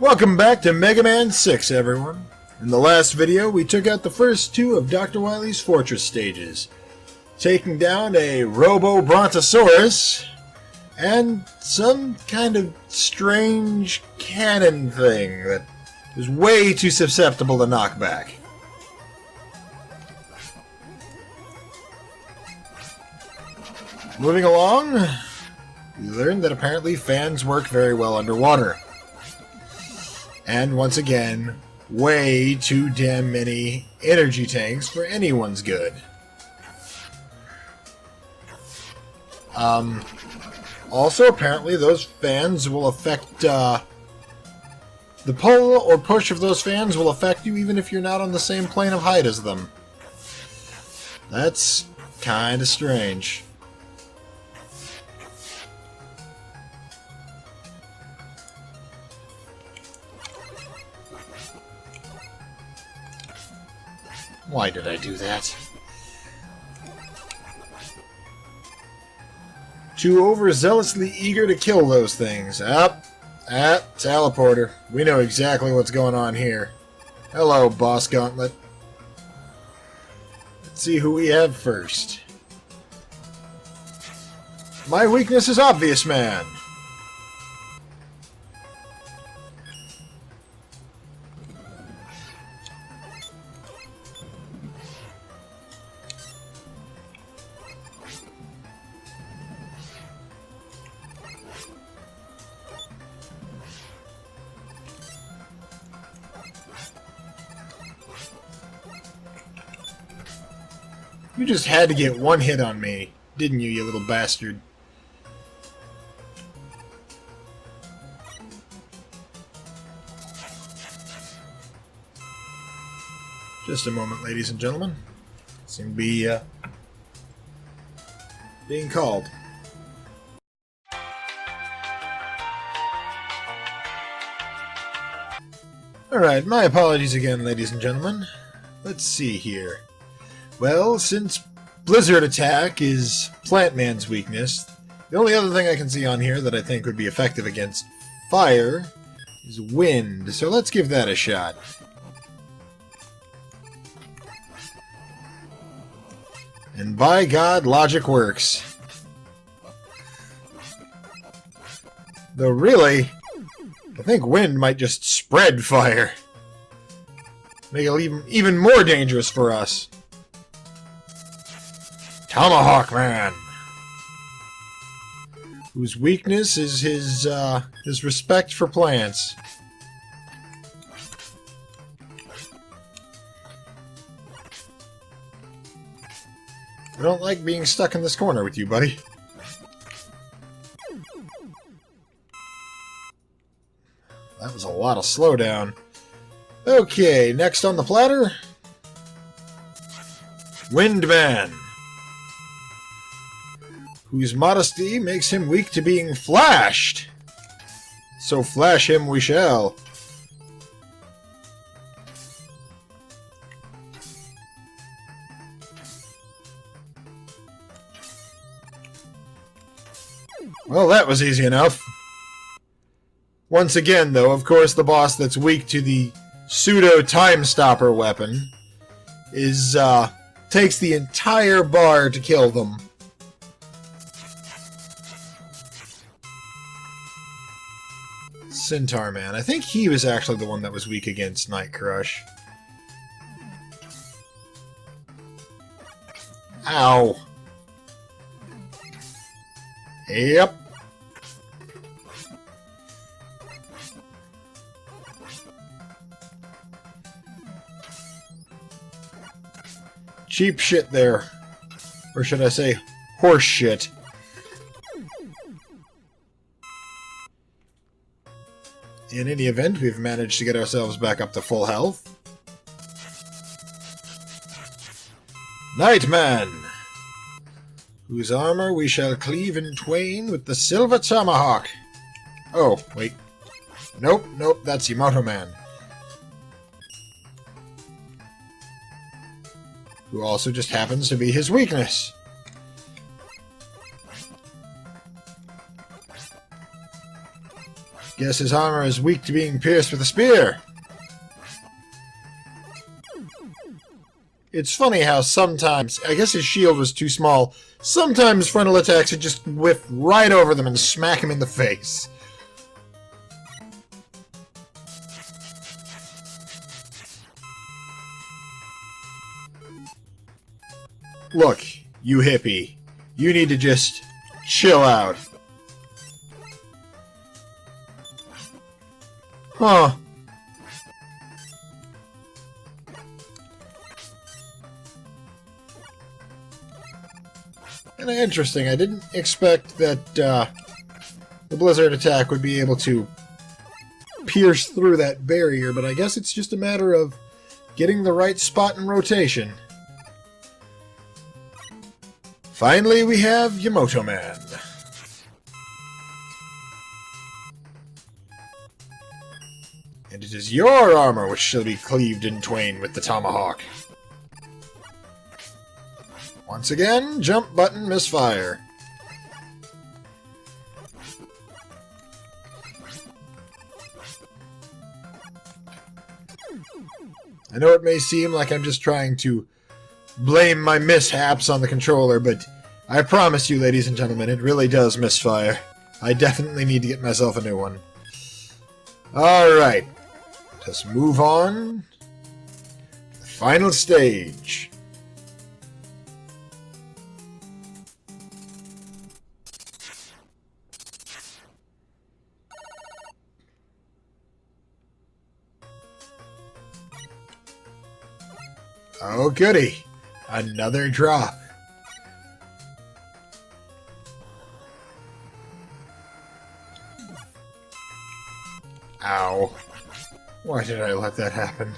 Welcome back to Megaman 6, everyone. In the last video, we took out the first two of Dr. Wily's fortress stages, taking down a Robo-Brontosaurus and some kind of strange cannon thing that was way too susceptible to knockback. Moving along, we learned that apparently fans work very well underwater. And once again, way too damn many energy tanks for anyone's good. Also, apparently, those fans will affect, the pull or push of those fans will affect you even if you're not on the same plane of height as them. That's kinda strange. Why did I do that? Too overzealously eager to kill those things. Teleporter. We know exactly what's going on here. Hello, Boss Gauntlet. Let's see who we have first. My weakness is obvious, man. You just had to get one hit on me, didn't you, you little bastard? Just a moment, ladies and gentlemen. Seem to be, being called. Alright, my apologies again, ladies and gentlemen. Let's see here. Well, since Blizzard Attack is Plant Man's weakness, the only other thing I can see on here that I think would be effective against fire is wind, so let's give that a shot. And by God, logic works. Though really, I think wind might just spread fire. Make it even more dangerous for us. Tomahawk Man, whose weakness is his respect for plants. I don't like being stuck in this corner with you, buddy. That was a lot of slowdown. Okay, next on the platter, Windman, whose modesty makes him weak to being flashed. So flash him we shall. Well, that was easy enough. Once again, though, of course, the boss that's weak to the pseudo-time stopper weapon is, takes the entire bar to kill them. Centaur Man. I think he was actually the one that was weak against Night Crush. Ow. Yep. Cheap shit there. Or should I say, horse shit. In any event, we've managed to get ourselves back up to full health. Nightman, whose armor we shall cleave in twain with the silver tomahawk. Oh, wait. Nope, that's Yamato Man. Who also just happens to be his weakness. Guess his armor is weak to being pierced with a spear. It's funny how sometimes, I guess his shield was too small, sometimes frontal attacks would just whiff right over them and smack him in the face. Look, you hippie, you need to just chill out. Huh. Kinda interesting. I didn't expect that the blizzard attack would be able to pierce through that barrier, but I guess it's just a matter of getting the right spot in rotation. Finally, we have Yamoto Man. And it is your armor which shall be cleaved in twain with the tomahawk. Once again, jump button misfire. I know it may seem like I'm just trying to blame my mishaps on the controller, but I promise you, ladies and gentlemen, it really does misfire. I definitely need to get myself a new one. Alright, let's move on. The final stage. Oh goody, another drop. Ow. Why did I let that happen?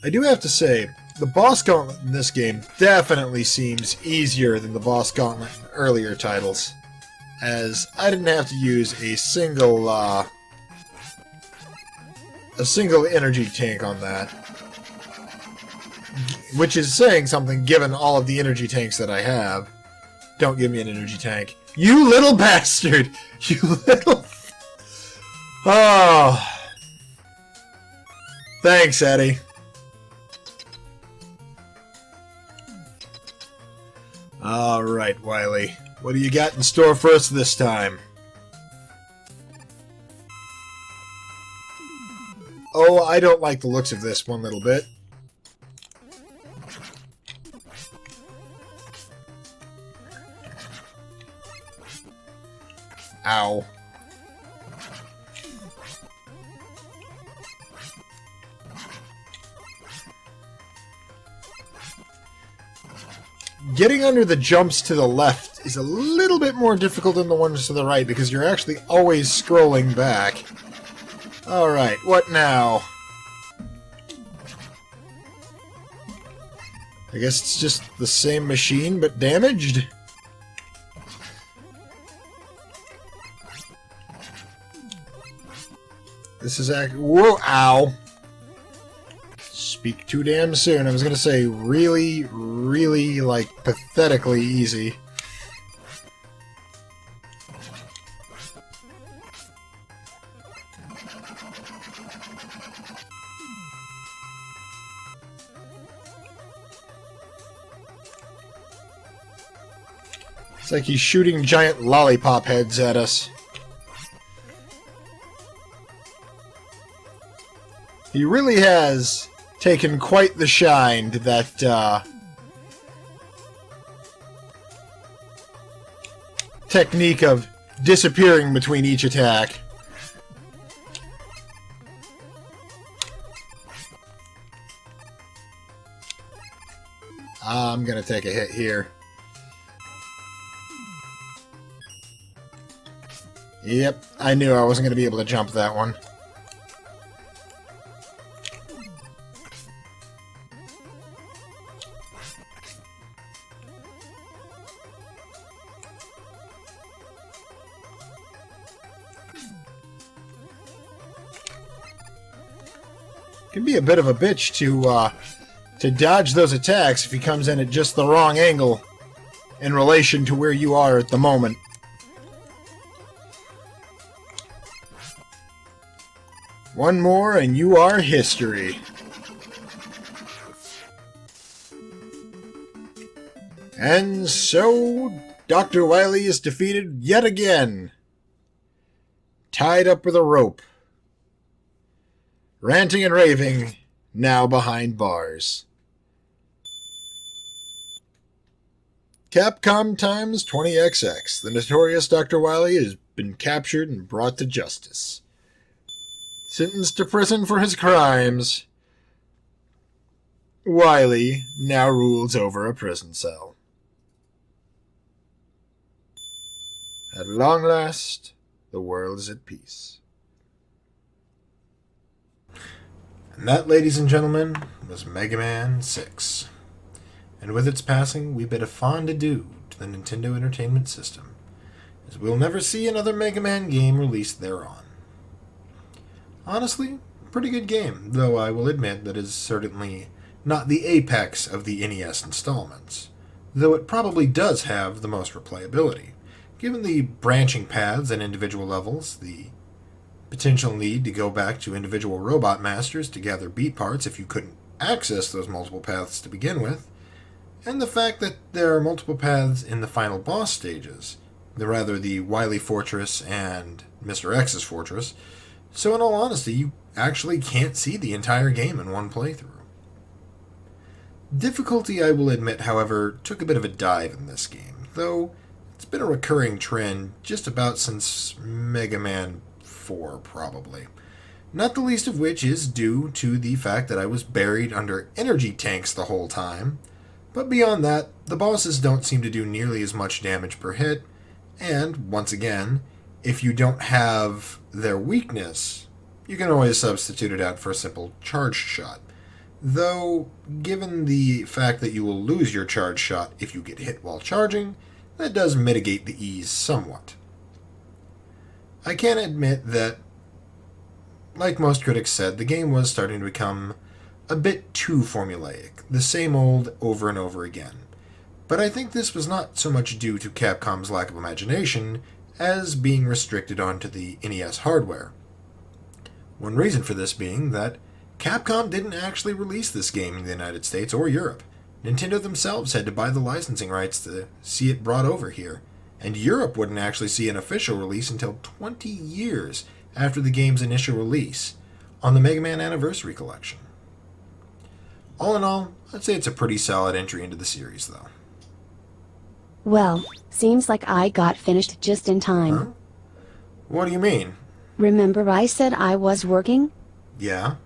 I do have to say, the boss gauntlet in this game definitely seems easier than the boss gauntlet in earlier titles, as I didn't have to use a single energy tank on that. Which is saying something, given all of the energy tanks that I have. Don't give me an energy tank. You little bastard! You little... Oh. Thanks, Eddie. Alright, Wily. What do you got in store for us this time? Oh, I don't like the looks of this one little bit. Ow. Getting under the jumps to the left is a little bit more difficult than the ones to the right because you're actually always scrolling back. Alright, what now? I guess it's just the same machine but damaged? This is whoa, ow. Speak too damn soon. I was gonna say really, really, like, pathetically easy. It's like he's shooting giant lollipop heads at us. He really has taken quite the shine to that technique of disappearing between each attack. I'm gonna take a hit here. Yep, I knew I wasn't gonna be able to jump that one. Can be a bit of a bitch to to dodge those attacks if he comes in at just the wrong angle in relation to where you are at the moment. One more and you are history. And so, Dr. Wily is defeated yet again. Tied up with a rope. Ranting and raving, now behind bars. Capcom times 20XX. The notorious Dr. Wily has been captured and brought to justice. Sentenced to prison for his crimes, Wily now rules over a prison cell. At long last, the world is at peace. And that, ladies and gentlemen, was Megaman 6. And with its passing, we bid a fond adieu to the Nintendo Entertainment System, as we'll never see another Mega Man game released thereon. Honestly, pretty good game, though I will admit that it is certainly not the apex of the NES installments, though it probably does have the most replayability, given the branching paths and individual levels, the potential need to go back to individual robot masters to gather beat parts if you couldn't access those multiple paths to begin with, and the fact that there are multiple paths in the final boss stages, the Wily Fortress and Mr. X's Fortress, so in all honesty, you actually can't see the entire game in one playthrough. Difficulty, I will admit, however, took a bit of a dive in this game, though it's been a recurring trend just about since Mega Man 4, probably. Not the least of which is due to the fact that I was buried under energy tanks the whole time, but beyond that, the bosses don't seem to do nearly as much damage per hit, and, once again, if you don't have their weakness, you can always substitute it out for a simple charged shot. Though, given the fact that you will lose your charged shot if you get hit while charging, that does mitigate the ease somewhat. I can admit that, like most critics said, the game was starting to become a bit too formulaic, the same old over and over again. But I think this was not so much due to Capcom's lack of imagination as being restricted onto the NES hardware. One reason for this being that Capcom didn't actually release this game in the United States or Europe. Nintendo themselves had to buy the licensing rights to see it brought over here, and Europe wouldn't actually see an official release until 20 years after the game's initial release, on the Mega Man Anniversary Collection. All in all, I'd say it's a pretty solid entry into the series, though. Well, seems like I got finished just in time. Huh? What do you mean? Remember I said I was working? Yeah?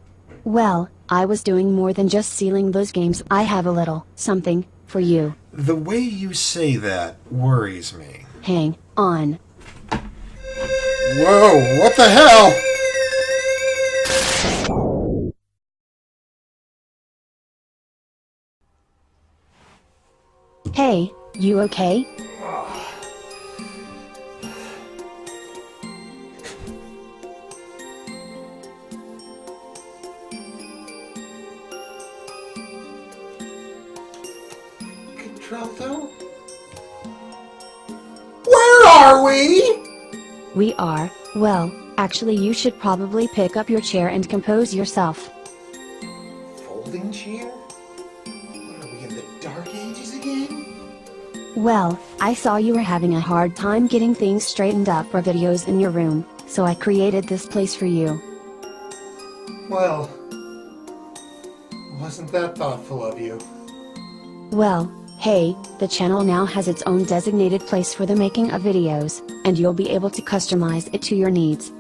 Well, I was doing more than just sealing those games. I have a little something for you. The way you say that worries me. Hang on. Whoa, what the hell? Hey, you okay? Contralto? Where are we? We are, well, actually you should probably pick up your chair and compose yourself. Folding chair? What are we in the Dark Ages again? Well, I saw you were having a hard time getting things straightened up for videos in your room, so I created this place for you. Well, wasn't that thoughtful of you? Well, hey, the channel now has its own designated place for the making of videos, and you'll be able to customize it to your needs.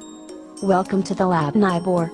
Welcome to the lab, Nibor.